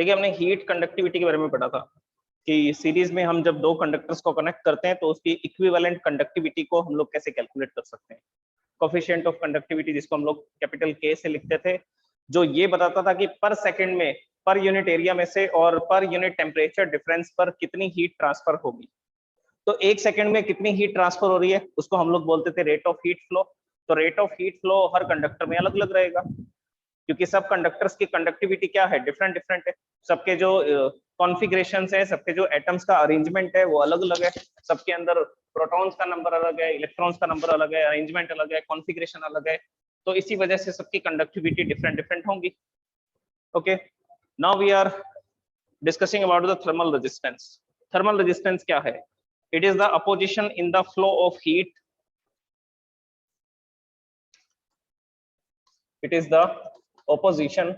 देखिए हमने heat conductivity के बारे में पढ़ा था कि सीरीज में हम जब दो कंडक्टर्स को कनेक्ट करते हैं तो उसकी इक्विवेलेंट कंडक्टिविटी को हम लोग कैसे कैलकुलेट कर सकते हैं। कोफिशिएंट ऑफ कंडक्टिविटी जिसको हम लोग कैपिटल के से लिखते थे, जो ये बताता था कि पर सेकंड में पर यूनिट एरिया में से और पर यूनिट टेम्परेचर डिफरेंस पर कितनी हीट ट्रांसफर होगी। तो एक सेकंड में कितनी हीट ट्रांसफर हो रही है उसको हम लोग बोलते थे रेट ऑफ हीट फ्लो। तो rate of heat flow her conductor में अलग अलग रहेगा क्योंकि सब कंडक्टर्स की कंडक्टिविटी क्या है, डिफरेंट डिफरेंट है। सबके जो कॉन्फ़िगरेशन है, सबके जो एटम्स का अरेंजमेंट है वो अलग अलग है। सबके अंदर प्रोटॉन्स का नंबर अलग है, इलेक्ट्रॉन्स का नंबर अलग है, अरेंजमेंट अलग है, कॉन्फ़िगरेशन अलग है। तो इसी वजह से सबकी कंडक्टिविटी डिफरेंट डिफरेंट होंगी। Okay, now we are discussing about the thermal resistance. Thermal resistance क्या है? It is the opposition in the flow of heat. It is the opposition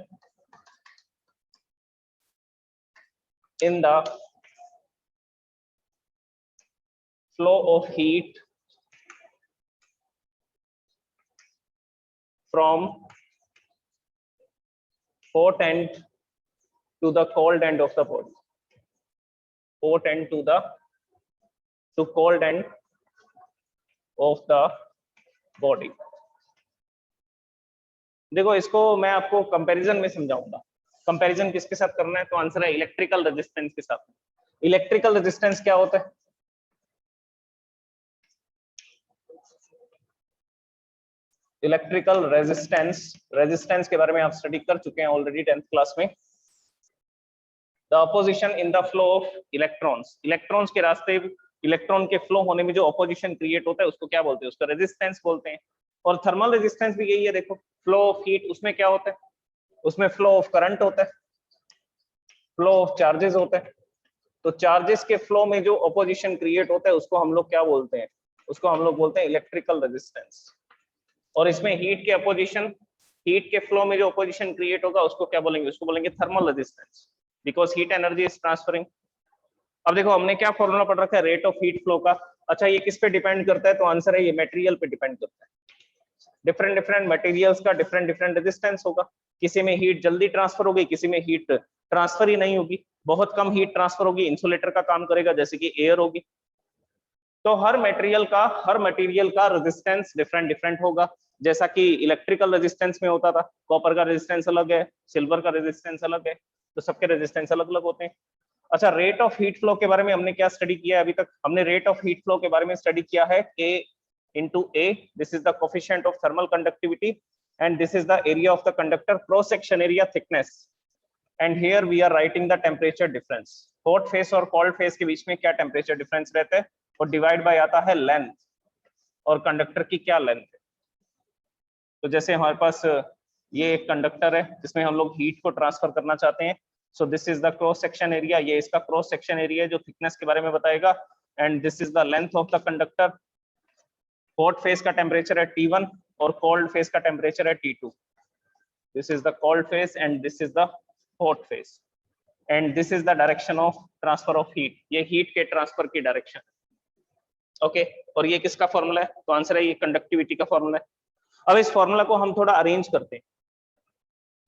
in the flow of heat from hot end to the cold end of the body. Hot end to cold end of the body. देखो इसको मैं आपको comparison में समझाऊंगा। Comparison किसके साथ करना है? तो आंसर है इलेक्ट्रिकल रेजिस्टेंस के साथ। इलेक्ट्रिकल रेजिस्टेंस क्या होता है? इलेक्ट्रिकल रेजिस्टेंस के बारे में आप स्टडी कर चुके हैं ऑलरेडी 10th क्लास में। The opposition in the flow of electrons. Electrons के रास्ते, इलेक्ट्रॉन के फ्लो होने में जो अपोजिशन क्रिएट होता है उसको क्या बोलते हैं? उसको रेजिस्टेंस बोलते हैं। और थर्मल रेजिस्टेंस भी यही है। देखो फ्लो ऑफ हीट, उसमें क्या होता है? उसमें फ्लो ऑफ करंट होता है, फ्लो ऑफ चार्जेस होता है। तो चार्जेस के फ्लो में जो अपोजिशन क्रिएट होता है उसको हम लोग क्या बोलते हैं? उसको हम लोग बोलते हैं इलेक्ट्रिकल रेजिस्टेंस। और इसमें हीट के अपोजिशन, हीट के फ्लो में जो अपोजिशन क्रिएट होगा उसको क्या बोलेंगे? उसको बोलेंगे thermal resistance, because heat energy is transferring. अब देखो हमने क्या फॉर्मूला पढ़ रखा है रेट ऑफ हीट फ्लो का। अच्छा ये किस पे डिपेंड करता है? तो आंसर है ये मटेरियल पे डिपेंड करता है। डिफरेंट डिफरेंट मटेरियल्स का डिफरेंट डिफरेंट रेजिस्टेंस होगा। किसी में हीट जल्दी ट्रांसफर होगी, किसी में हीट ट्रांसफर ही नहीं होगी, बहुत कम हीट ट्रांसफर होगी, इंसुलेटर का काम करेगा जैसे कि एयर होगी। तो हर मटेरियल का रेजिस्टेंस डिफरेंट डिफरेंट होगा। जैसा कि इलेक्ट्रिकल रेजिस्टेंस में होता था, कॉपर का रेजिस्टेंस अलग है, सिल्वर का रेजिस्टेंस अलग है, तो सबके रेजिस्टेंस अलग अलग होते हैं। अच्छा रेट ऑफ हीट फ्लो के बारे में हमने क्या स्टडी किया है अभी तक? हमने रेट ऑफ हीट फ्लो के बारे में स्टडी किया है K into A, this is the coefficient of thermal conductivity and this is the area of the conductor, cross section area, thickness, and here we are writing the temperature difference. hot phase और cold phase के बीच में क्या temperature difference रहता है? और divide by आता है length, और कंडक्टर की क्या लेंथ है। तो जैसे हमारे पास ये एक कंडक्टर है जिसमें हम लोग हीट को ट्रांसफर करना चाहते हैं। सो this is the cross section area, ये इसका क्रॉस सेक्शन एरिया है जो थिकनेस के बारे में बताएगा। And this is the length of the conductor. Hot phase का टेम्परेचर है T1 और कोल्ड फेज का टेम्परेचर है T2। This is the cold phase and this is the hot phase and this is the direction of transfer of heat. ये heat के transfer की direction. Okay और ये किसका फॉर्मूला है? तो आंसर है ये कंडक्टिविटी का फॉर्मूला है। अब इस फॉर्मूला को हम थोड़ा अरेंज करते हैं।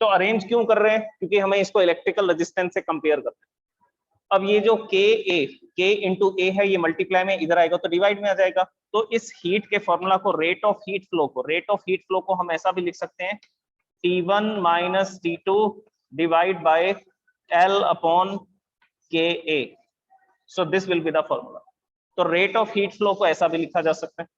तो अरेंज क्यों कर रहे हैं? क्योंकि हमें इसको इलेक्ट्रिकल रेजिस्टेंस से कंपेयर करना है। अब ये जो K इंटू A है ये मल्टीप्लाई में इधर आएगा तो डिवाइड में आ जाएगा। तो इस हीट के फॉर्मूला को, रेट ऑफ हीट फ्लो को हम ऐसा भी लिख सकते हैं T1 minus T2 divide by L upon KA। So this will be the formula. तो रेट ऑफ हीट फ्लो को ऐसा भी लिखा जा सकता है।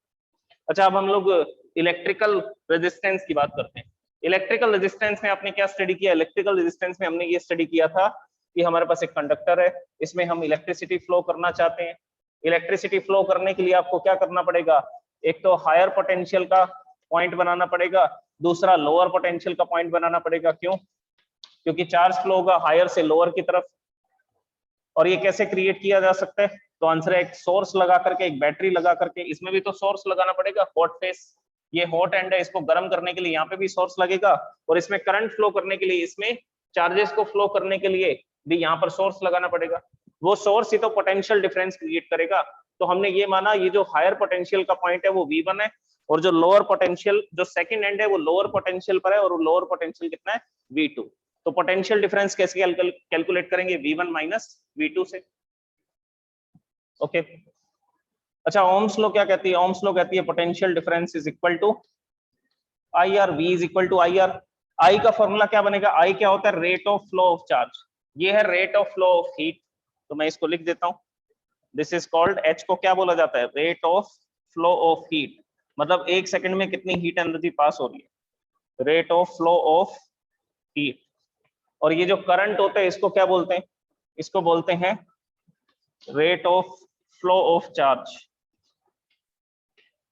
अच्छा अब हम लोग इलेक्ट्रिकल रेजिस्टेंस की बात करते हैं। इलेक्ट्रिकल रेजिस्टेंस में आपने क्या स्टडी किया? इलेक्ट्रिकल रेजिस्टेंस में हमने ये स्टडी किया था कि हमारे पास एक कंडक्टर है, इसमें हम इलेक्ट्रिसिटी फ्लो करना चाहते हैं। इलेक्ट्रिसिटी फ्लो करने के लिए आपको क्या करना पड़ेगा? एक तो हायर पोटेंशियल का पॉइंट बनाना पड़ेगा, दूसरा लोअर पोटेंशियल का पॉइंट बनाना पड़ेगा। क्यों? क्योंकि चार्ज फ्लो होगा हायर से लोअर की तरफ। और ये कैसे क्रिएट किया जा सकता है? तो आंसर है एक सोर्स लगा करके, एक बैटरी लगा करके। इसमें भी तो सोर्स लगाना पड़ेगा। हॉट फेस, ये हॉट एंड है, इसको गर्म करने के लिए यहाँ पे भी सोर्स लगेगा, और इसमें करंट फ्लो करने के लिए, इसमें चार्जेस को फ्लो करने के लिए भी यहाँ पर सोर्स लगाना पड़ेगा। वो सोर्स ही तो पोटेंशियल डिफरेंस क्रिएट करेगा। तो हमने ये माना ये जो हायर पोटेंशियल का पॉइंट है वो V1 है, और जो लोअर पोटेंशियल, जो सेकंड एंड है वो लोअर पोटेंशियल पर है, और वो लोअर पोटेंशियल कितना है? V2। तो पोटेंशियल डिफरेंस कैसे कैलकुलेट करेंगे, V1 माइनस V2 से। ओके अच्छा, ओम्स लॉ क्या कहती है, ओम्स लॉ कहती है potential difference is equal to IR, V is equal to IR। I का फॉर्मूला क्या बनेगा, I क्या होता है, rate of flow of charge, ये है rate of flow of heat, तो मैं इसको लिख देता हूं, दिस इज कॉल्ड, H को क्या बोला जाता है, rate of flow of heat, मतलब एक सेकंड में कितनी हीट एनर्जी पास हो रही है, rate of flow of heat. और ये जो करंट होता है इसको क्या बोलते हैं, इसको बोलते हैं rate of flow of charge,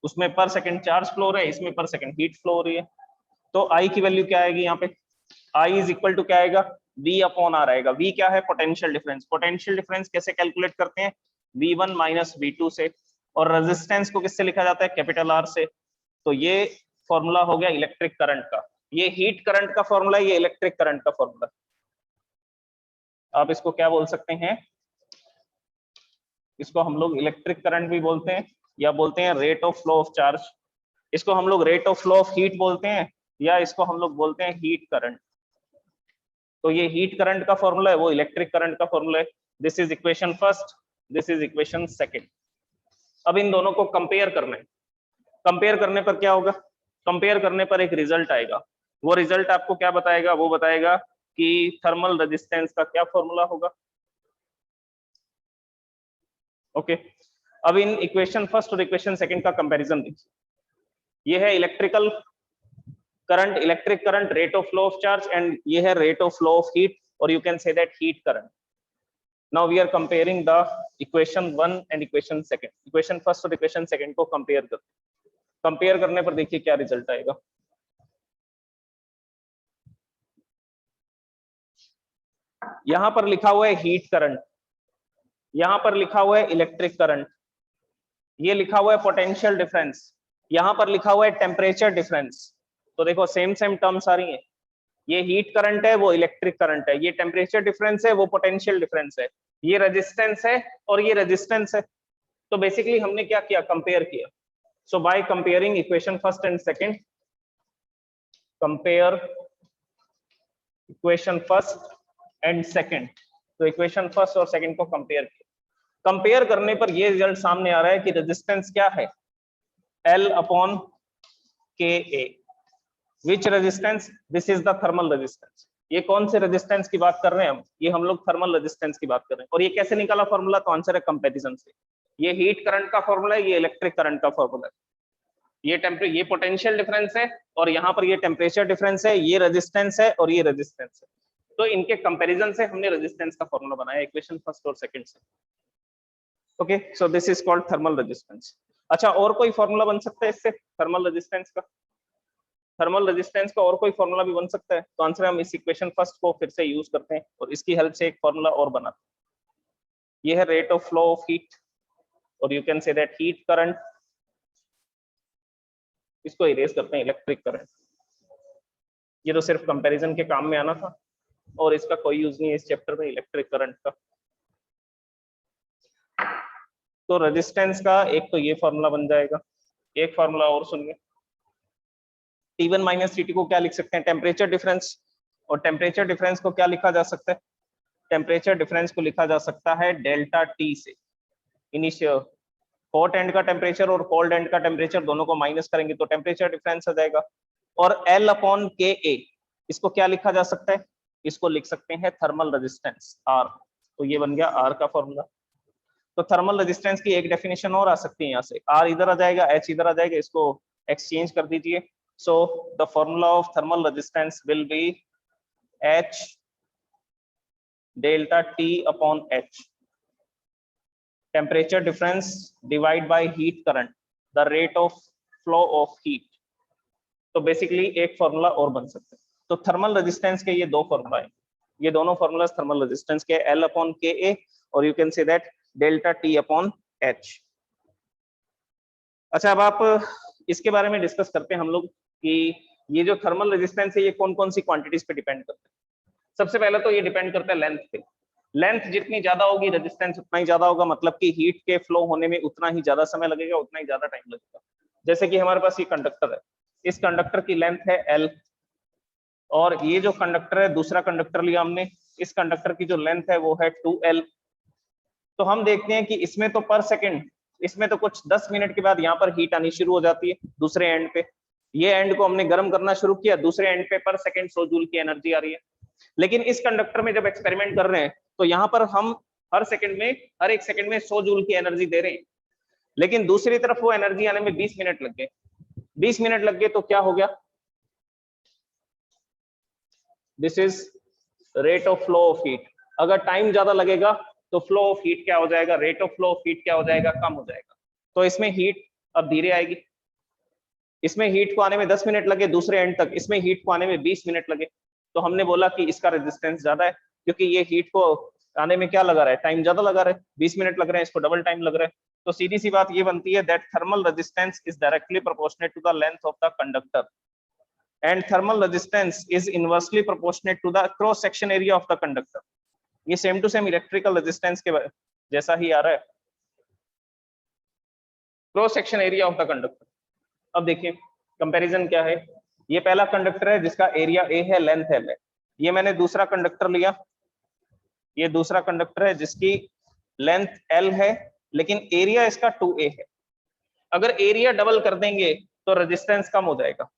उसमें पर सेकंड चार्ज फ्लो हो रहा है, इसमें पर सेकंड हीट फ्लो हो रही है। तो I की वैल्यू क्या आएगी यहाँ पे, I इज इक्वल टू क्या आएगा, V अपॉन R आएगा। V क्या है, पोटेंशियल डिफरेंस। पोटेंशियल डिफरेंस कैसे कैलकुलेट करते हैं, V1 माइनस V2 से, और रेजिस्टेंस को किससे लिखा जाता है, कैपिटल R से। तो ये फॉर्मूला हो गया इलेक्ट्रिक करंट का, ये हीट करंट का फॉर्मूला, ये इलेक्ट्रिक करंट का फॉर्मूला। आप इसको क्या बोल सकते हैं, इसको हम लोग इलेक्ट्रिक करंट भी बोलते हैं, या बोलते हैं rate of flow of charge, इसको हम लोग rate of flow of heat बोलते हैं, या इसको हम लोग बोलते हैं हीट करंट। तो ये हीट करंट का फॉर्मूला है, वो इलेक्ट्रिक करंट का फॉर्मूला है। This is equation first, this is equation second. अब इन दोनों को कंपेयर करना है, कंपेयर करने पर क्या होगा, कंपेयर करने पर एक रिजल्ट आएगा, वो रिजल्ट आपको क्या बताएगा, वो बताएगा कि थर्मल रेजिस्टेंस का क्या फॉर्मूला होगा। ओके अब इन इक्वेशन फर्स्ट और इक्वेशन सेकंड का कंपैरिजन देखिए, ये है electrical current, electric current, rate of flow of charge, and ये है rate of flow of heat, और you can say that heat current. Now we are comparing the equation 1 and equation second, equation first और equation second को compare करते हैं। Compare करने पर देखिए क्या रिजल्ट आएगा। यहां पर लिखा हुआ है हीट करंट, यहां पर लिखा हुआ है इलेक्ट्रिक करंट, ये लिखा हुआ है पोटेंशियल डिफरेंस, यहां पर लिखा हुआ है टेम्परेचर डिफरेंस। तो देखो सेम सेम टर्म्स आ रही है, ये हीट करंट है, वो इलेक्ट्रिक करंट है, ये टेम्परेचर डिफरेंस है, वो पोटेंशियल डिफरेंस है, ये रेजिस्टेंस है और ये रेजिस्टेंस है। तो बेसिकली हमने क्या किया, कंपेयर किया। So by comparing equation first and second, compare equation first and second, तो इक्वेशन फर्स्ट और सेकंड को कंपेयर किया। कंपेयर करने पर ये रिजल्ट सामने आ रहा है कि रेजिस्टेंस क्या है, L upon KA। Which resistance, this is the thermal resistance. ये कौन से रेजिस्टेंस की बात कर रहे हैं हम, ये हम लोग थर्मल रेजिस्टेंस की बात कर रहे हैं। और ये कैसे निकाला फॉर्मूला, तो आंसर है कंपैरिजन से। ये हीट करंट का फॉर्मूला है, ये इलेक्ट्रिक करंट का फॉर्मूला है। ये पोटेंशियल डिफरेंस है, और यहाँ पर ये टेम्परेचर डिफरेंस है, ये रेजिस्टेंस है और ये रेजिस्टेंस है। तो इनके कंपैरिजन से हमने रेजिस्टेंस का फॉर्मूला बनाया इक्वेशन फर्स्ट और सेकंड से। Okay so this is called thermal resistance. अच्छा और कोई फॉर्मूला बन सकता है इससे, थर्मल रेजिस्टेंस का, थर्मल रेजिस्टेंस का और कोई फॉर्मूला भी बन सकता है। तो आंसर हम इस इक्वेशन फर्स्ट को फिर से यूज करते हैं और इसकी हेल्प से एक फॉर्मूला और बनाते हैं। ये है rate of flow of heat, और you can say that heat current, इसको इरेज करते हैं इलेक्ट्रिक करंट। ये तो सिर्फ कंपैरिजन के काम में आना था, और इसका कोई यूज नहीं है इस चैप्टर में इलेक्ट्रिक करंट का। तो रेजिस्टेंस का एक तो ये फॉर्मूला बन जाएगा, एक फॉर्मूला और सुनिए, T1 माइनस T2 को क्या लिख सकते हैं, टेम्परेचर डिफरेंस। और टेम्परेचर डिफरेंस को क्या लिखा जा सकता है, टेम्परेचर डिफरेंस को लिखा जा सकता है डेल्टा T से। इनिशियल हॉट एंड का टेम्परेचर और कोल्ड एंड का टेम्परेचर दोनों को माइनस करेंगे तो टेम्परेचर डिफरेंस आ जाएगा। और L अपॉन KA, इसको क्या लिखा जा सकता है, इसको लिख सकते हैं थर्मल रेजिस्टेंस R। तो ये बन गया R का फॉर्मूला। तो थर्मल रेजिस्टेंस की एक डेफिनेशन और आ सकती है, यहाँ से R इधर आ जाएगा, H इधर आ जाएगा, इसको एक्सचेंज कर दीजिए। So the formula of thermal resistance will be H delta T upon H, temperature difference divided by heat current, the rate of flow of heat। तो बेसिकली एक फॉर्मूला और बन सकते हैं। तो थर्मल रेजिस्टेंस के ये दो फॉर्मूला है, ये दोनों फॉर्मूला थर्मल रेजिस्टेंस के, L अपॉन KA और you can say that delta T upon H। अच्छा अब आप इसके बारे में डिस्कस करते हैं हम लोग कि ये जो थर्मल रेजिस्टेंस है ये कौन कौन सी क्वांटिटीज पे डिपेंड करता है। सबसे पहले तो ये डिपेंड करता है लेंथ पे, लेंथ जितनी ज्यादा होगी रेजिस्टेंस उतना ही ज्यादा होगा, मतलब कि हीट के फ्लो होने में उतना ही ज्यादा समय लगेगा, उतना ही ज्यादा टाइम लगेगा। जैसे कि हमारे पास ये कंडक्टर है, इस कंडक्टर की लेंथ है L, और ये जो कंडक्टर है, दूसरा कंडक्टर लिया हमने, इस कंडक्टर की जो लेंथ है वो है 2L। तो हम देखते हैं कि इसमें तो पर सेकंड, इसमें तो कुछ 10 मिनट के बाद यहाँ पर हीट आनी शुरू हो जाती है दूसरे एंड पे। ये एंड को हमने गर्म करना शुरू किया, दूसरे एंड पे पर सेकंड 100 जूल की एनर्जी आ रही है। लेकिन इस कंडक्टर में जब एक्सपेरिमेंट कर रहे हैं तो यहाँ पर हम हर सेकंड में, हर एक सेकंड में 100 जूल की एनर्जी दे रहे हैं, लेकिन दूसरी तरफ वो एनर्जी आने में 20 मिनट लग गए। 20 मिनट लग गए तो क्या हो गया, this is rate of flow of heat. अगर टाइम ज्यादा लगेगा तो फ्लो ऑफ हीट क्या हो जाएगा, rate of flow of heat क्या हो जाएगा, कम हो जाएगा। तो इसमें हीट अब धीरे आएगी, इसमें हीट को आने में 10 मिनट लगे दूसरे एंड तक, इसमें हीट को आने में 20 मिनट लगे। तो हमने बोला कि इसका रेजिस्टेंस ज्यादा है, क्योंकि ये हीट को आने में क्या लगा रहा है, टाइम ज्यादा लगा रहा है, 20 मिनट लग रहे हैं, इसको डबल टाइम लग रहा है। तो सीधी सी बात ये बनती है that thermal resistance is directly proportionate to the length of the conductor and thermal resistance is inversely proportionate to the cross section area of the conductor. ये same to same electrical resistance के जैसा ही आ रहा है, cross section area of the conductor. अब देखिए comparison क्या है, ये पहला कंडक्टर है जिसका एरिया ए है, लेंथ एल है। ये मैंने दूसरा कंडक्टर लिया, ये दूसरा कंडक्टर है जिसकी लेंथ एल है लेकिन एरिया इसका 2a है। अगर एरिया डबल कर देंगे तो रेजिस्टेंस कम हो जाएगा।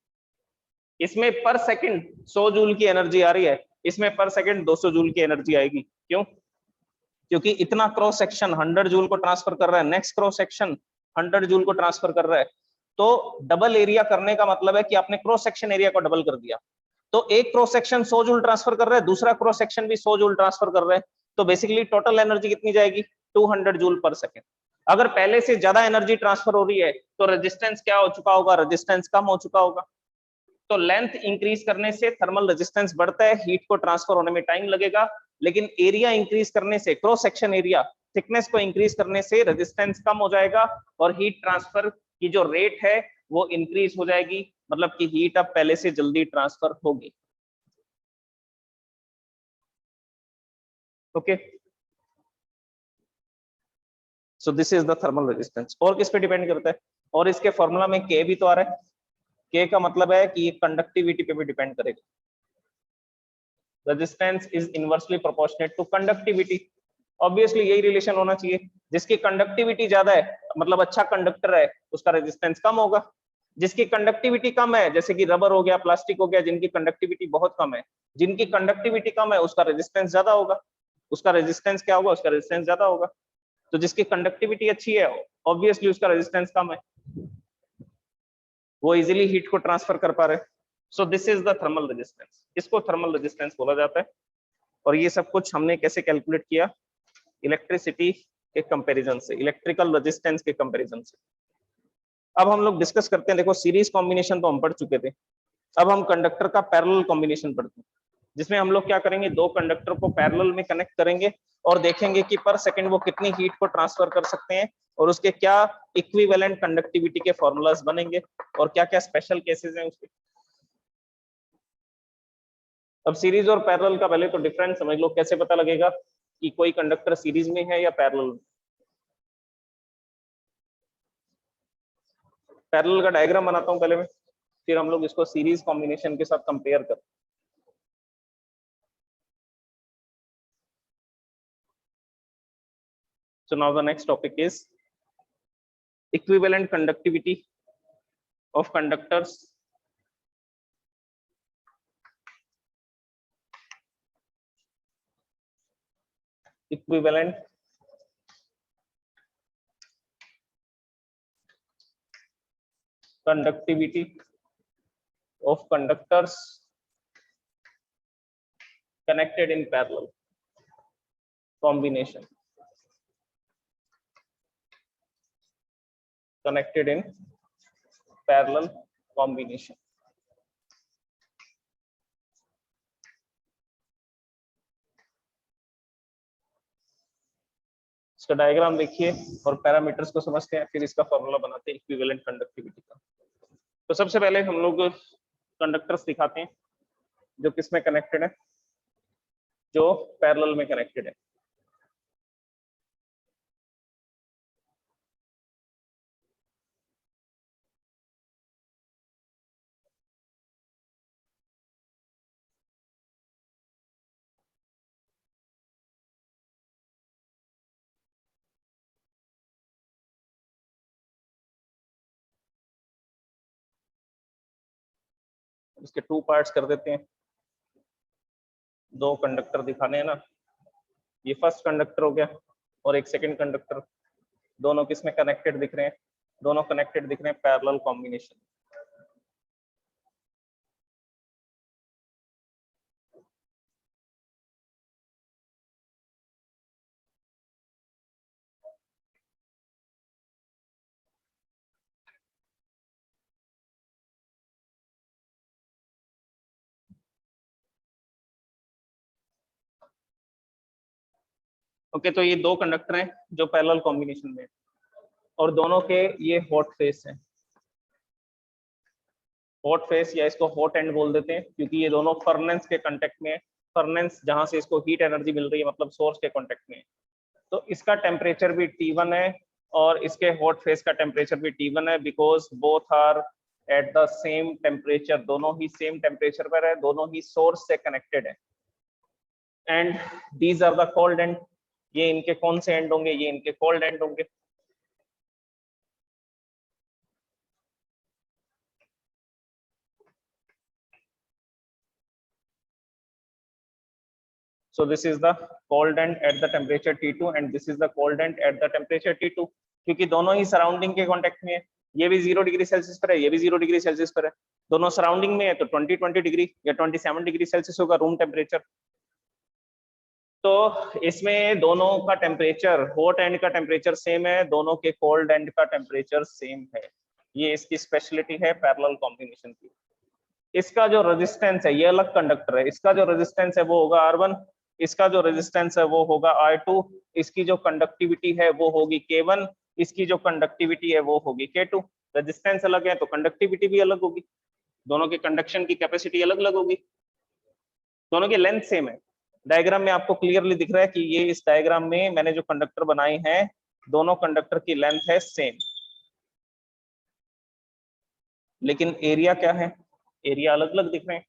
इसमें पर सेकंड 100 जूल की एनर्जी आ रही है, इसमें पर सेकंड 200 जूल की एनर्जी आएगी। क्यों? क्योंकि इतना क्रॉस सेक्शन 100 जूल को ट्रांसफर कर रहा है, नेक्स्ट क्रॉस सेक्शन 100 जूल को ट्रांसफर कर रहा है। तो डबल एरिया करने का मतलब है कि आपने क्रॉस सेक्शन एरिया को डबल कर दिया। तो एक क्रॉस सेक्शन 100 जूल ट्रांसफर कर रहा है, दूसरा क्रॉस सेक्शन भी 100 जूल ट्रांसफर कर रहा है, तो बेसिकली टोटल एनर्जी कितनी जाएगी, 200 जूल पर सेकंड। अगर पहले से ज्यादा एनर्जी ट्रांसफर हो रही है तो रेजिस्टेंस क्या हो चुका होगा, रेजिस्टेंस कम हो चुका होगा। तो लेंथ इंक्रीज करने से थर्मल रेजिस्टेंस बढ़ता है, हीट को ट्रांसफर होने में टाइम लगेगा, लेकिन एरिया इंक्रीज करने से, क्रॉस सेक्शन एरिया थिकनेस को इंक्रीज करने से रेजिस्टेंस कम हो जाएगा और हीट ट्रांसफर की जो रेट है वो इंक्रीज हो जाएगी, मतलब कि हीट अब पहले से जल्दी ट्रांसफर होगी। Okay, so this is the thermal resistance. और किस पे डिपेंड करता है, और इसके फॉर्मूला में के भी तो आ रहा है। के का मतलब है कि ये कंडक्टिविटी पे भी डिपेंड करेगा। Resistance is inversely proportionate to conductivity. Obviously यही रिलेशन होना चाहिए, जिसकी कंडक्टिविटी ज्यादा है मतलब अच्छा कंडक्टर है, उसका रेजिस्टेंस कम होगा। जिसकी कंडक्टिविटी कम है, जैसे कि रबर हो गया, प्लास्टिक हो गया, जिनकी कंडक्टिविटी बहुत कम है, जिनकी कंडक्टिविटी कम है उसका रेजिस्टेंस ज्यादा होगा। उसका रेजिस्टेंस क्या होगा, उसका रेजिस्टेंस ज्यादा होगा। तो जिसकी कंडक्टिविटी अच्छी है ऑब्वियसली उसका रेजिस्टेंस कम है, वो इजीली हीट को ट्रांसफर कर पा रहे। सो this is the thermal resistance, इसको थर्मल रेजिस्टेंस बोला जाता है। और ये सब कुछ हमने कैसे कैलकुलेट किया, इलेक्ट्रिसिटी के कंपैरिजन से, इलेक्ट्रिकल रेजिस्टेंस के कंपैरिजन से। अब हम लोग डिस्कस करते हैं, देखो सीरीज कॉम्बिनेशन तो हम पढ़ चुके थे, अब हम कंडक्टर का पैरेलल कॉम्बिनेशन पढ़ते हैं, जिसमें हम लोग क्या करेंगे, दो कंडक्टर को पैरेलल में कनेक्ट करेंगे और देखेंगे कि पर सेकंड वो कितनी हीट को ट्रांसफर कर सकते हैं और उसके क्या इक्विवेलेंट कंडक्टिविटी के फॉर्मूलाज बनेंगे और क्या क्या स्पेशल केसेस हैं उसके। अब सीरीज और पैरेलल का पहले तो डिफरेंस समझ लो, कैसे पता लगेगा कि कोई कंडक्टर सीरीज में है या पैरेलल में। पैरेलल का डायग्राम बनाता हूं पहले मैं, फिर हम लोग इसको सीरीज कॉम्बिनेशन के साथ कंपेयर कर। So now the next topic is equivalent conductivity of conductors equivalent conductivity of conductors connected in parallel combination, connected in parallel combination। इसका डायग्राम देखिए और पैरामीटर्स को समझते हैं, फिर इसका फॉर्मूला बनाते हैं इक्विवेलेंट कंडक्टिविटी का। तो सबसे पहले हम लोग कंडक्टर्स दिखाते हैं जो किसमें कनेक्टेड है, जो पैरेलल में कनेक्टेड है। इसके 2 पार्ट्स कर देते हैं। 2 कंडक्टर दिखाने हैं ना, ये फर्स्ट कंडक्टर हो गया और एक सेकंड कंडक्टर, दोनों किस में कनेक्टेड दिख रहे हैं, दोनों कनेक्टेड दिख रहे हैं पैरेलल कॉम्बिनेशन। ओके, तो ये 2 कंडक्टर हैं जो पैरेलल कॉम्बिनेशन में, और दोनों के ये हॉट फेस हैं। हॉट फेस या इसको हॉट एंड बोल देते हैं क्योंकि ये दोनों फर्नेस के कांटेक्ट में है। फर्नेस जहां से इसको हीट एनर्जी मिल रही है, मतलब सोर्स के कांटेक्ट में है। तो इसका टेम्परेचर भी T1 है और इसके हॉट फेस का टेम्परेचर भी T1 है, because both are at the same temperature, दोनों ही सेम टेम्परेचर पर है, दोनों ही सोर्स से कनेक्टेड है। And these are the cold end, ये इनके कौन से एंड होंगे, ये इनके कोल्ड एंड होंगे। So this is the cold end at the temperature T2 and this is the cold end at the temperature T2, क्योंकि दोनों ही सराउंडिंग के कांटेक्ट में है। ये भी 0 डिग्री सेल्सियस पर है, ये भी 0 डिग्री सेल्सियस पर है, दोनों सराउंडिंग में है, तो 20 डिग्री या 27 डिग्री सेल्सियस होगा रूम टेम्परेचर। तो इसमें दोनों का टेम्परेचर, हॉट एंड का टेम्परेचर सेम है, दोनों के कोल्ड एंड का टेम्परेचर सेम है। ये इसकी स्पेशलिटी है पैरेलल कॉम्बिनेशन की। इसका जो रेजिस्टेंस है, ये अलग कंडक्टर है, इसका जो रेजिस्टेंस है वो होगा R1, इसका जो रेजिस्टेंस है वो होगा R2, इसकी जो कंडक्टिविटी है वो होगी K1, इसकी जो कंडक्टिविटी है वो होगी K2। रेजिस्टेंस अलग है तो कंडक्टिविटी भी अलग होगी, दोनों के कंडक्शन की कैपेसिटी अलग अलग होगी, दोनों की लेंथ सेम है। डायग्राम में आपको क्लियरली दिख रहा है कि ये इस डायग्राम में मैंने जो कंडक्टर बनाए हैं, दोनों कंडक्टर की लेंथ है सेम, लेकिन एरिया क्या है, एरिया अलग अलग दिख रहे हैं।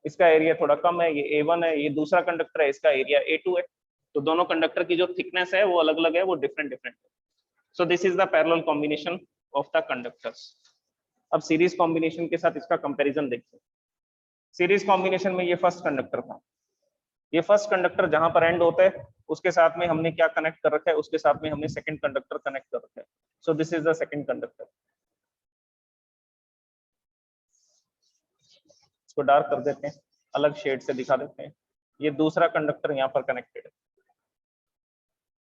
इसका एरिया थोड़ा कम है, ये A1 है, ये दूसरा कंडक्टर है, इसका एरिया A2 है। तो दोनों कंडक्टर की जो थिकनेस है वो अलग अलग है, वो डिफरेंट डिफरेंट है। सो this is the parallel combination of the conductors. अब सीरीज कॉम्बिनेशन के साथ इसका कंपैरिजन देखते हैं। सीरीज कॉम्बिनेशन में ये फर्स्ट कंडक्टर था, ये फर्स्ट कंडक्टर जहां पर एंड होता है उसके साथ में हमने क्या कनेक्ट कर रखा है, उसके साथ में हमने सेकंड कंडक्टर कनेक्ट कर रखा है। सो this is the second conductor. इसको डार्क कर देते हैं, अलग शेड से दिखा देते हैं। ये दूसरा कंडक्टर यहाँ पर कनेक्टेड है।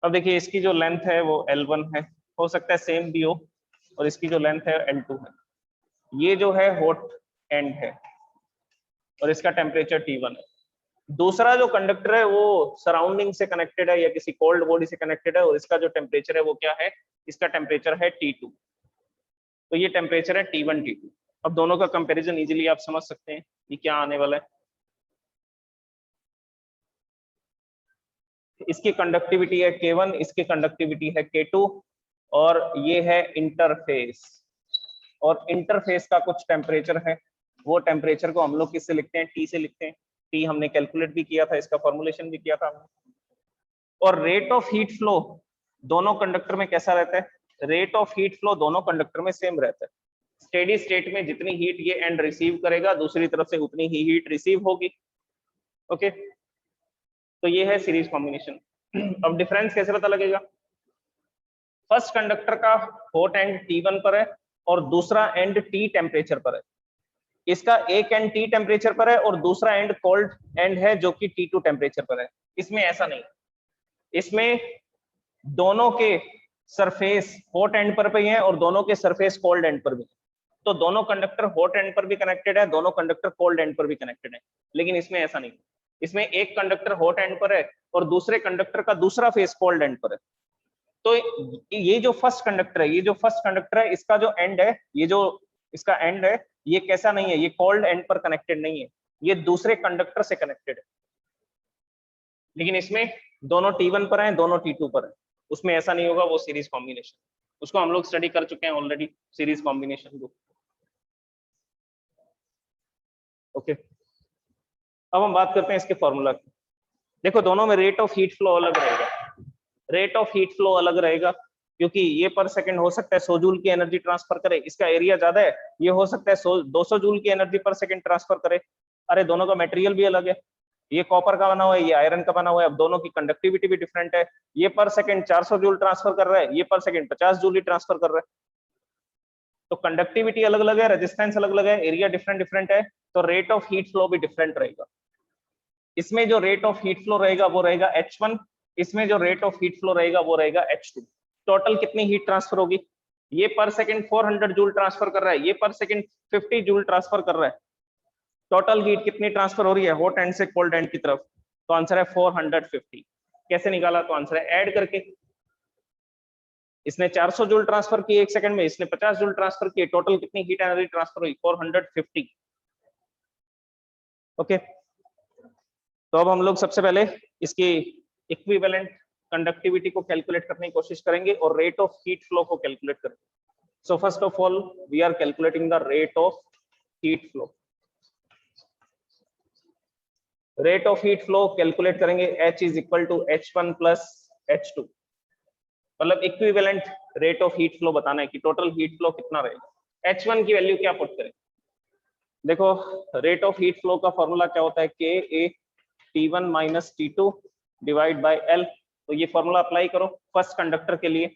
अब देखिए इसकी जो लेंथ है वो L1 है, हो सकता है सेम भी हो, और इसकी जो लेंथ है L2 है। ये जो है हॉट एंड है और इसका टेम्परेचर T1 है। दूसरा जो कंडक्टर है वो सराउंडिंग से कनेक्टेड है या किसी कोल्ड बॉडी से कनेक्टेड है, और इसका जो टेम्परेचर है वो क्या है, इसका टेम्परेचर है T2। तो ये टेम्परेचर है T1 T2। अब दोनों का कंपैरिजन इजीली आप समझ सकते हैं कि क्या आने वाला है। इसकी कंडक्टिविटी है K1, इसकी कंडक्टिविटी है K2, और ये है इंटरफेस, और इंटरफेस का कुछ टेम्परेचर है, वो टेम्परेचर को हम लोग किससे लिखते हैं, T से लिखते हैं। T हमने कैलकुलेट भी किया था, इसका फॉर्मुलेशन भी किया था हमने। और रेट ऑफ हीट फ्लो दोनों कंडक्टर में कैसा रहता है, रेट ऑफ हीट फ्लो दोनों कंडक्टर में सेम रहता है। स्टेडी स्टेट में जितनी हीट ये एंड रिसीव करेगा, दूसरी तरफ से उतनी ही हीट रिसीव होगी। ओके, तो ये है सीरीज कॉम्बिनेशन। अब डिफरेंस कैसे पता लगेगा, फर्स्ट कंडक्टर का हॉट एंड T1 पर है और दूसरा एंड T टेम्परेचर पर है। इसका एक एंड T टेम्परेचर पर है और दूसरा एंड कोल्ड एंड है जो कि T2 टेम्परेचर पर है। इसमें ऐसा नहीं, इसमें दोनों के सरफेस हॉट एंड पर भी है और दोनों के सरफेस कोल्ड एंड पर भी। तो दोनों कंडक्टर हॉट एंड पर भी कनेक्टेड है, दोनों कंडक्टर कोल्ड एंड पर भी कनेक्टेड है। लेकिन इसमें ऐसा नहीं, इसमें एक कंडक्टर हॉट एंड पर है और दूसरे कंडक्टर का दूसरा फेस कोल्ड एंड पर है। तो ये जो फर्स्ट कंडक्टर है, ये जो फर्स्ट कंडक्टर है, इसका जो एंड है, ये जो इसका एंड है, ये कैसा नहीं है, ये कोल्ड एंड पर कनेक्टेड नहीं है, ये दूसरे कंडक्टर से कनेक्टेड है। लेकिन इसमें दोनों T1 पर है, दोनों T2 पर है, उसमें ऐसा नहीं होगा, वो सीरीज कॉम्बिनेशन, उसको हम लोग स्टडी कर चुके हैं ऑलरेडी, सीरीज कॉम्बिनेशन को। ओके, अब हम बात करते हैं इसके फॉर्मूला की। देखो दोनों में रेट ऑफ हीट फ्लो अलग रहेगा, रेट ऑफ हीट फ्लो अलग रहेगा, क्योंकि ये पर सेकंड हो सकता है 100 जूल की एनर्जी ट्रांसफर करे, इसका एरिया ज्यादा है, ये हो सकता है 200 जूल की एनर्जी पर सेकंड ट्रांसफर करे। अरे दोनों का मटेरियल भी अलग है, ये कॉपर का बना हुआ है, ये आयरन का बना हुआ है, अब दोनों की कंडक्टिविटी भी डिफरेंट है। ये पर सेकंड 400 जूल ट्रांसफर कर रहा है, ये पर सेकंड 50 जूल ही ट्रांसफर कर रहा है। तो कंडक्टिविटी अलग अलग है, रेजिस्टेंस अलग अलग है, एरिया डिफरेंट डिफरेंट है, तो रेट ऑफ हीट फ्लो भी डिफरेंट रहेगा। इसमें जो रेट ऑफ हीट फ्लो रहेगा वो रहेगा H1, इसमें जो रेट ऑफ हीट फ्लो रहेगा वो रहेगा H2। टोटल कितनी हीट ट्रांसफर होगी? ये पर सेकंड 400 जूल ट्रांसफर कर रहा है, ये पर सेकंड 50 जूल ट्रांसफर कर रहा है। टोटल हीट कितनी ट्रांसफर हो रही है हॉट एंड से कोल्ड एंड की तरफ? तो आंसर है 450। कैसे निकाला? तो आंसर है ऐड करके। इसने 400 जूल ट्रांसफर किए 1 सेकंड में, इसने 50 जूल ट्रांसफर किए, टोटल कितनी हीट एनर्जी ट्रांसफर हुई? 450। ओके, तो अब हम लोग सबसे पहले इसकी इक्विवेलेंट कंडक्टिविटी को कैलकुलेट करने की कोशिश करेंगे और रेट ऑफ हीट फ्लो को कैलकुलेट करेंगे। So first of all we are calculating the rate of heat flow. Rate of heat flow calculate करेंगे, H is equal to H1 plus H2, मतलब equivalent rate of heat flow बताना है कि total heat flow कितना रहेगा। H1 की value क्या put करें? देखो रेट ऑफ हीट फ्लो का फॉर्मूला क्या होता है? KA T1 minus T2 divide by L। तो ये फॉर्मूला अप्लाई करो फर्स्ट कंडक्टर के लिए।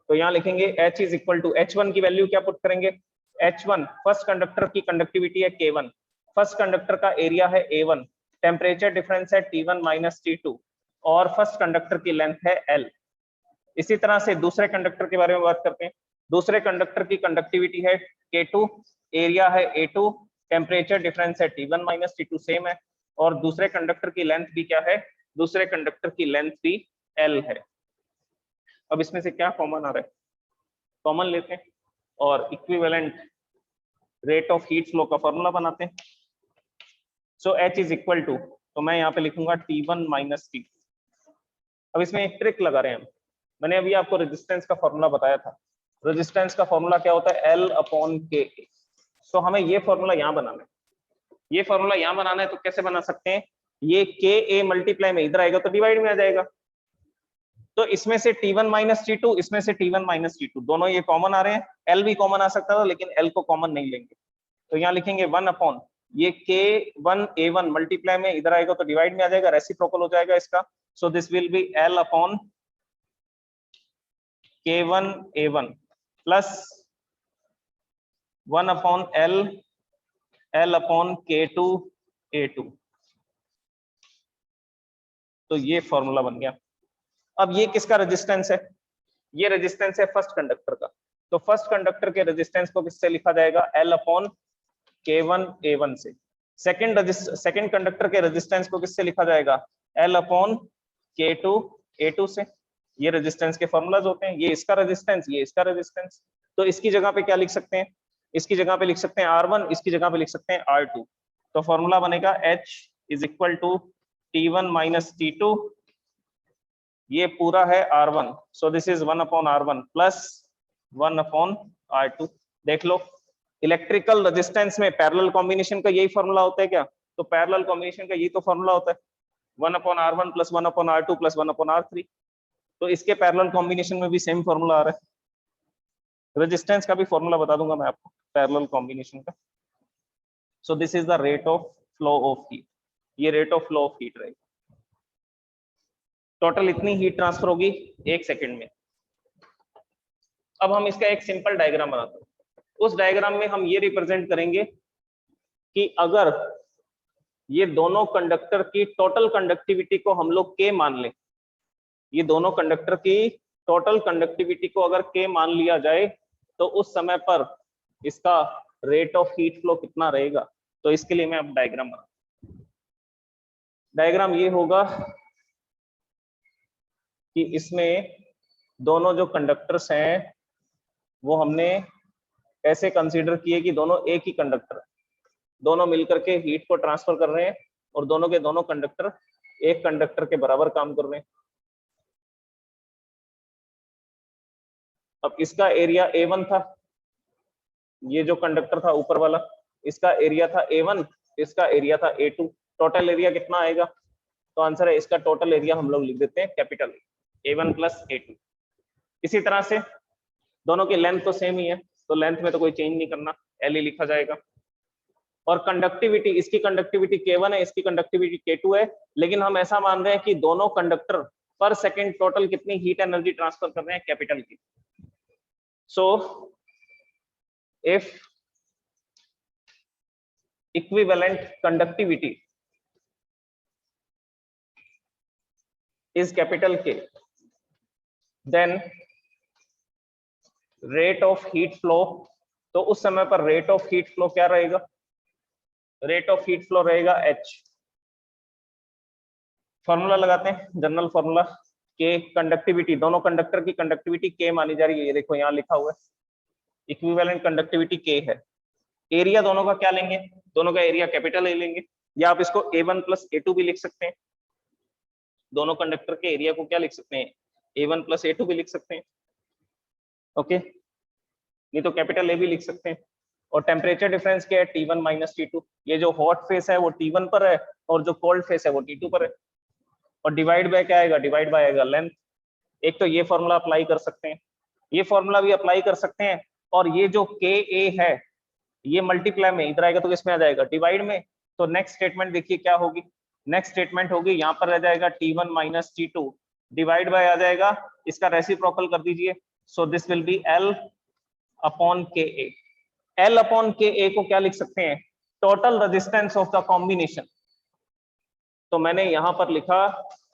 तो यहाँ लिखेंगे H is equal to H1 की वैल्यू क्या पुट करेंगे? H1 फर्स्ट कंडक्टर की कंडक्टिविटी है K1, फर्स्ट कंडक्टर का एरिया है A1, टेम्परेचर डिफरेंस है T1 माइनस T2 और फर्स्ट कंडक्टर की लेंथ है L। इसी तरह से दूसरे कंडक्टर के बारे में बात करते हैं। दूसरे कंडक्टर की कंडक्टिविटी है K2, एरिया है A2, टेम्परेचर डिफरेंस है T1 माइनस T2 सेम है, और दूसरे कंडक्टर की लेंथ भी क्या है? दूसरे कंडक्टर की लेंथ भी L है। अब इसमें से क्या कॉमन आ रहा है? कॉमन लेते हैं और equivalent rate of heat flow का फॉर्मूला बनाते हैं। सो H इज इक्वल टू, तो मैं यहाँ पे लिखूंगा T1 माइनस T2। अब इसमें एक ट्रिक लगा रहे हैं हम। मैंने अभी आपको रेजिस्टेंस का फॉर्मूला बताया था। रेजिस्टेंस का फॉर्मूला क्या होता है? L upon Ka। तो हमें ये फॉर्मूला यहाँ बनाना है, ये फॉर्मूला यहाँ बनाना है। तो कैसे बना सकते हैं? ये Ka मल्टीप्लाई में इधर आएगा तो डिवाइड में आ जाएगा। तो इसमें से T1 माइनस T2, इसमें से T1 माइनस T2, दोनों ये कॉमन आ रहे हैं। L भी कॉमन आ सकता था लेकिन L को कॉमन नहीं लेंगे। तो यहाँ लिखेंगे 1 अपॉन ये K1 A1 मल्टीप्लाई में इधर आएगा तो डिवाइड में आ जाएगा, रेसिप्रोकल हो जाएगा इसका। So this will be L upon K1 A1 plus 1 upon L upon K2 A2। तो ये फॉर्मूला बन गया। अब ये किसका रेजिस्टेंस है? ये रेजिस्टेंस है फर्स्ट कंडक्टर का। तो फर्स्ट कंडक्टर के रेजिस्टेंस को किससे लिखा जाएगा? L अपॉन K1 A1 से। सेकंड कंडक्टर के रेजिस्टेंस को किससे लिखा जाएगा? L अपॉन K2 A2 से। ये रेजिस्टेंस के फॉर्मूलाज होते हैं, ये इसका रेजिस्टेंस, ये इसका रेजिस्टेंस। तो इसकी जगह पे क्या लिख सकते हैं? इसकी जगह पे लिख सकते हैं R1, इसकी जगह पे लिख सकते हैं R2। तो फॉर्मूला बनेगा H is equal to T1 minus T2, ये पूरा है R1, so this is 1 upon R1 plus 1 upon R2। देख लो इलेक्ट्रिकल रेजिस्टेंस में पैरेलल कॉम्बिनेशन का यही फॉर्मूला होता है क्या? तो पैरेलल कॉम्बिनेशन का यही तो फॉर्मूला होता है, 1 upon R1 plus 1 upon R2 plus 1 upon R3। तो इसके पैरेलल कॉम्बिनेशन में भी सेम फॉर्मूला आ रहा है। रेजिस्टेंस का भी फॉर्मूला बता दूंगा मैं आपको पैरेलल कॉम्बिनेशन का। So this is the rate of flow of heat, ये rate of flow of heat रहेगी। टोटल इतनी हीट ट्रांसफर होगी 1 सेकंड में। अब हम इसका एक सिंपल डायग्राम बनाते हैं। उस डायग्राम में हम ये रिप्रेजेंट करेंगे कि अगर ये दोनों कंडक्टर की टोटल कंडक्टिविटी को हम लोग K मान लें, ये दोनों कंडक्टर की टोटल कंडक्टिविटी को अगर K मान लिया जाए तो उस समय पर इसका रेट ऑफ हीट फ्लो कितना रहेगा। तो इसके लिए मैं अब डायग्राम बनाता हूं। डायग्राम ये होगा कि इसमें दोनों जो कंडक्टर्स हैं वो हमने ऐसे कंसीडर किए कि दोनों एक ही कंडक्टर, दोनों मिलकर के हीट को ट्रांसफर कर रहे हैं और दोनों के दोनों कंडक्टर एक कंडक्टर के बराबर काम कर रहे हैं। अब इसका एरिया A1 था, ये जो कंडक्टर था ऊपर वाला, इसका एरिया था A1, इसका एरिया था A2। टोटल एरिया कितना आएगा? तो आंसर है इसका टोटल एरिया हम लोग लिख देते हैं कैपिटल A1 प्लस A2। इसी तरह से दोनों की लेंथ तो सेम ही है, तो लेंथ में तो कोई चेंज नहीं करना, एल ही लिखा जाएगा। और कंडक्टिविटी, इसकी कंडक्टिविटी K1 है, इसकी कंडक्टिविटी K2 है, लेकिन हम ऐसा मान रहे हैं कि दोनों कंडक्टर पर सेकंड टोटल कितनी हीट एनर्जी ट्रांसफर कर रहे हैं, कैपिटल की। So if equivalent conductivity is capital K, then rate of heat flow, तो उस समय पर रेट ऑफ हीट फ्लो क्या रहेगा, रेट ऑफ हीट फ्लो रहेगा H। फॉर्मूला लगाते हैं, जनरल फॉर्मूला, K कंडक्टिविटी, दोनों कंडक्टर की कंडक्टिविटी K मानी जा रही है, ये देखो यहाँ लिखा हुआ है, इक्विवेलेंट कंडक्टिविटी K है। एरिया दोनों का क्या लेंगे, दोनों का एरिया कैपिटल ए लेंगे, या आप इसको A1 प्लस A2 भी लिख सकते हैं, दोनों कंडक्टर के एरिया को क्या लिख सकते हैं, A1 प्लस A2 भी लिख सकते हैं, ओके, नहीं तो कैपिटल ए भी लिख सकते हैं। और टेम्परेचर डिफरेंस क्या है, T1 माइनस T2, ये जो हॉट फेस है वो T1 पर है और जो कोल्ड फेस है वो T2 पर है, और डिवाइड बाय क्या आएगा, डिवाइड बाय आएगा लेंथ। एक तो ये फॉर्मूला अप्लाई कर सकते हैं, ये फॉर्मूला भी अप्लाई कर सकते हैं, और ये जो KA है ये मल्टीप्लाई में इधर आएगा तो किसमें आ जाएगा, डिवाइड में। तो नेक्स्ट स्टेटमेंट देखिए क्या होगी, नेक्स्ट स्टेटमेंट होगी, यहाँ पर रह जाएगा T1 minus T2 divide by आ जाएगा, इसका रेसिप्रोकल कर दीजिए, so this will be L upon KA। L upon KA को क्या लिख सकते हैं, total resistance of the combination. तो मैंने यहां पर लिखा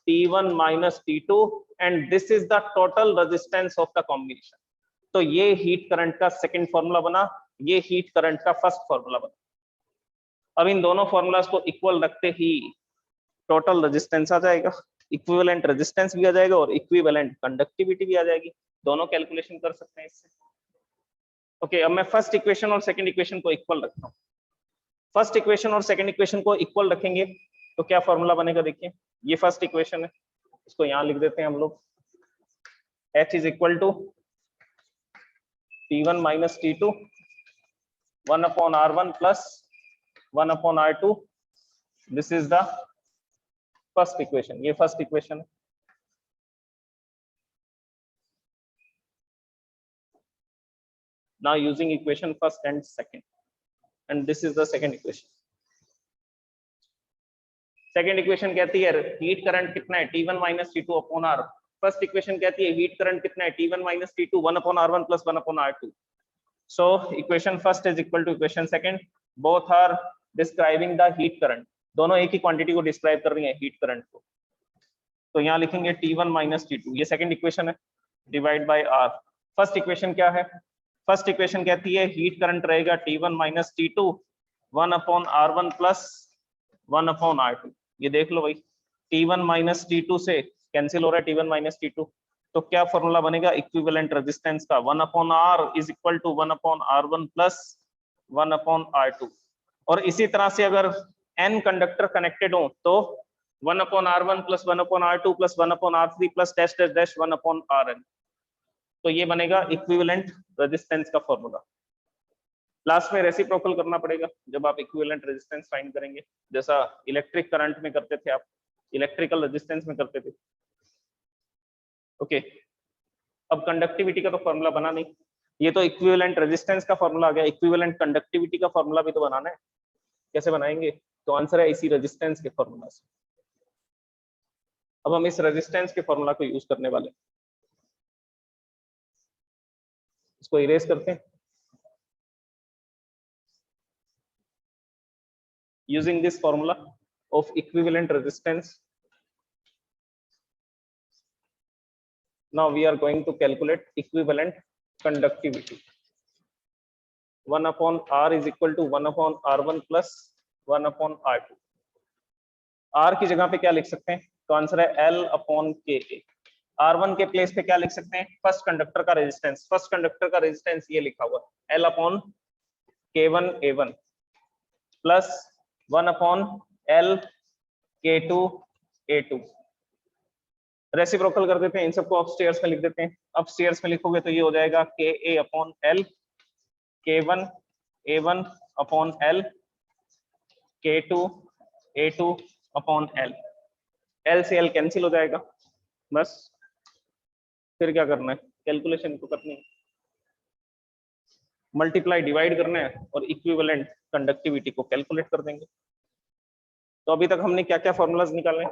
T1 minus T2 and this is the total resistance of the combination. तो ये हीट करंट का सेकंड फॉर्मूला बना, ये हीट करंट का फर्स्ट फॉर्मूला बना। अब इन दोनों फॉर्मूलाज को इक्वल रखते ही टोटल रेजिस्टेंस आ जाएगा, इक्विवेलेंट रेजिस्टेंस भी आ जाएगा और इक्विवेलेंट कंडक्टिविटी भी आ जाएगी, दोनों कैलकुलेशन कर सकते हैं इससे। ओके, अब मैं फर्स्ट इक्वेशन और सेकंड इक्वेशन को इक्वल रखता हूँ। फर्स्ट इक्वेशन और सेकंड इक्वेशन को इक्वल रखेंगे तो क्या फॉर्मूला बनेगा, देखिए ये फर्स्ट इक्वेशन है, इसको यहां लिख देते हैं हम लोग, H is equal to T1 minus T2 1 upon R1 plus 1 upon R2, this is the first equation, ये फर्स्ट इक्वेशन है। Now using equation first and second, and this is the second equation. Second equation कहती है heat current कितना है, T1 minus T2 upon R। First equation कहती है heat current कितना है, T1 minus T2 1 upon R1 plus 1 upon R2। So equation first is equal to equation second, both are describing the heat current, दोनों एक ही quantity को describe कर रही है, हीट करंट को। तो यहाँ लिखेंगे T1 माइनस T2, ये सेकंड इक्वेशन है, divide by R। First equation क्या है, फर्स्ट इक्वेशन कहती है हीट करंट रहेगा T1 minus T2 1 upon R1 plus 1 upon R2। ये देख लो भाई, T1 माइनस T2 से कैंसिल हो रहा है T1 माइनस T2, तो क्या फॉर्मूला बनेगा इक्विवेलेंट रेजिस्टेंस का, 1 upon R is equal to 1 upon R1 plus 1 upon R2। और इसी तरह से अगर n कंडक्टर कनेक्टेड हो तो 1 upon R1 plus 1 upon R2 plus 1 upon R3 plus dash dash dash 1 upon Rn। तो ये बनेगा इक्विवेलेंट रेजिस्टेंस का फॉर्मूला। लास्ट में रेसिप्रोकल करना पड़ेगा जब आप इक्विवेलेंट रेजिस्टेंस फाइंड करेंगे, जैसा इलेक्ट्रिक करंट में करते थे आप, इलेक्ट्रिकल रेजिस्टेंस में करते थे। ओके, अब कंडक्टिविटी का तो फॉर्मूला बना नहीं, ये तो इक्विवेलेंट रेजिस्टेंस का फॉर्मूला आ गया, इक्विवेलेंट कंडक्टिविटी का फॉर्मूला भी तो बनाना है, कैसे बनाएंगे, तो आंसर है इसी रेजिस्टेंस के फॉर्मूला से। अब हम इस रेजिस्टेंस के फॉर्मूला को यूज करने वाले, इसको इरेज करते हैं। Using this formula of equivalent resistance, now we are going to calculate equivalent conductivity. 1 upon R is equal to 1 upon R1 plus 1 upon R2। R की जगह पे क्या लिख सकते हैं, तो आंसर है L अपॉन KA। R1 के प्लेस पे क्या लिख सकते हैं, फर्स्ट कंडक्टर का रेजिस्टेंस, फर्स्ट कंडक्टर का रेजिस्टेंस ये लिखा हुआ L upon K1 A1 plus 1 upon L K2 A2। Reciprocal कर देते हैं, इन सबको अपस्टेयर्स में लिख देते हैं। अपस्टेयर्स में लिखोगे तो ये हो जाएगा KA upon L K1 A1 upon L K2 A2 upon L। L से L कैंसिल हो जाएगा, बस फिर क्या करना है, कैलकुलेशन तो करनी है, मल्टीप्लाई डिवाइड करना है और इक्विवेलेंट कंडक्टिविटी को कैलकुलेट कर देंगे। तो अभी तक हमने क्या क्या फॉर्मूलाज निकाले?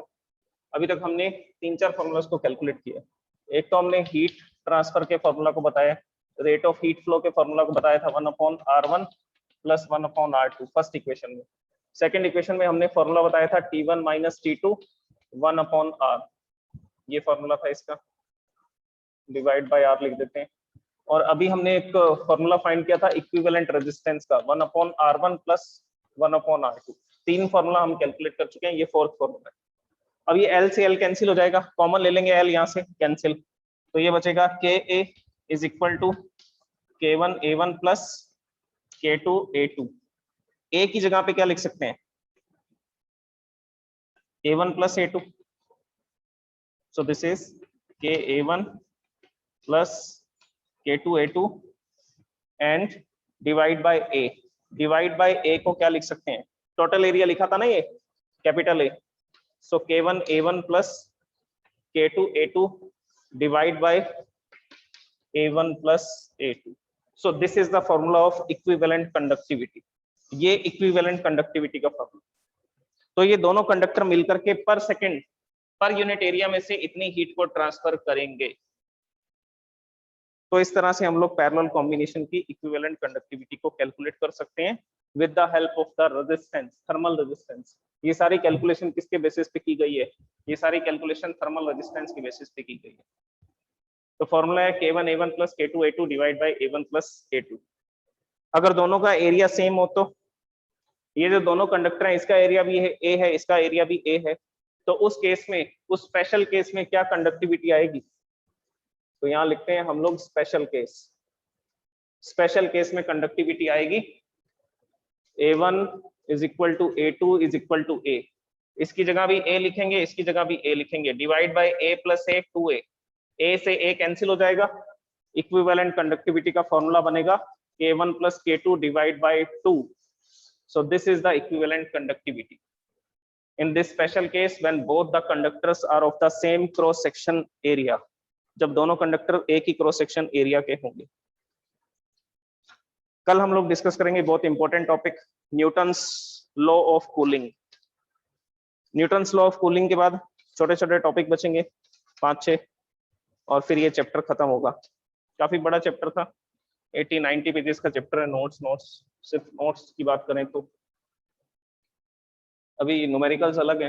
अभी तक हमने 3-4 फॉर्मूलाज को कैलकुलेट किया। एक तो हमने हीट ट्रांसफर के फॉर्मूला को बताया, रेट ऑफ हीट फ्लो के फॉर्मूला को बताया था 1/r1 + 1/r2 फर्स्ट इक्वेशन में। सेकंड इक्वेशन में हमने फॉर्मूला बताया था T1 - T2 1/r, ये फॉर्मूला था इसका, डिवाइड बाय r लिख देते हैं। और अभी हमने एक फॉर्मूला फाइंड किया था इक्विवेलेंट रेजिस्टेंस का 1/r1 + 1/r2। 3 फॉर्मूला हम कैलकुलेट कर चुके हैं, ये फोर्थ फॉर्मूला है। अब ये L से L कैंसिल हो जाएगा, कॉमन ले लेंगे L यहाँ से कैंसिल, तो ये बचेगा KA = K1A1 + K2A2। A की जगह पे क्या लिख सकते हैं? A1 + A2, so this is KA1 + K2A2 and divide by A। Divide by A को क्या लिख सकते हैं? टोटल एरिया लिखा था ना ये, capital A, so K1A1 + K2A2 divide by A1 + A2। so this is the formula of equivalent conductivity। ये इक्विवेलेंट कंडक्टिविटी का फॉर्मूला। तो ये दोनों कंडक्टर मिलकर के पर सेकंड पर यूनिट एरिया में से इतनी हीट को ट्रांसफर करेंगे। तो इस तरह से हम लोग पैरेलल कॉम्बिनेशन की इक्विवेलेंट कंडक्टिविटी को कैलकुलेट कर सकते हैं with the help of the resistance, thermal resistance. ये सारी कैलकुलेशन किसके बेसिस पे की गई है? ये सारी कैलकुलेशन थर्मल रेजिस्टेंस के बेसिस पे की गई है। तो फॉर्मूला है K1A1 + K2A2 divide by A1 + A2। अगर दोनों का एरिया सेम हो तो ये जो दोनों कंडक्टर हैं, इसका एरिया भी A है, इसका एरिया भी A है, तो उस केस में, उस स्पेशल केस में क्या कंडक्टिविटी आएगी? तो यहाँ लिखते हैं हम लोग स्पेशल केस। स्पेशल केस में कंडक्टिविटी आएगी A1 = A2 = A। इसकी जगह भी A लिखेंगे, इसकी जगह भी A लिखेंगे, divide by A + A 2A। A से A कैंसिल हो जाएगा, इक्विवेलेंट कंडक्टिविटी का फॉर्मूला बनेगा K1 + K2 divide by 2। so this is the equivalent conductivity in this special case when both the conductors are of the same cross section area। जब दोनों conductor एक ही cross section area के होंगे। कल हम लोग डिस्कस करेंगे बहुत important topic, Newton's law of cooling. Newton's law of cooling के बाद छोटे छोटे टॉपिक बचेंगे 5-6, और फिर ये चैप्टर खत्म होगा। काफी बड़ा चैप्टर था, 80-90 पेजेस का चैप्टर है। नोट्स सिर्फ नोट्स की बात करें तो अभी न्यूमेरिकल्स अलग है,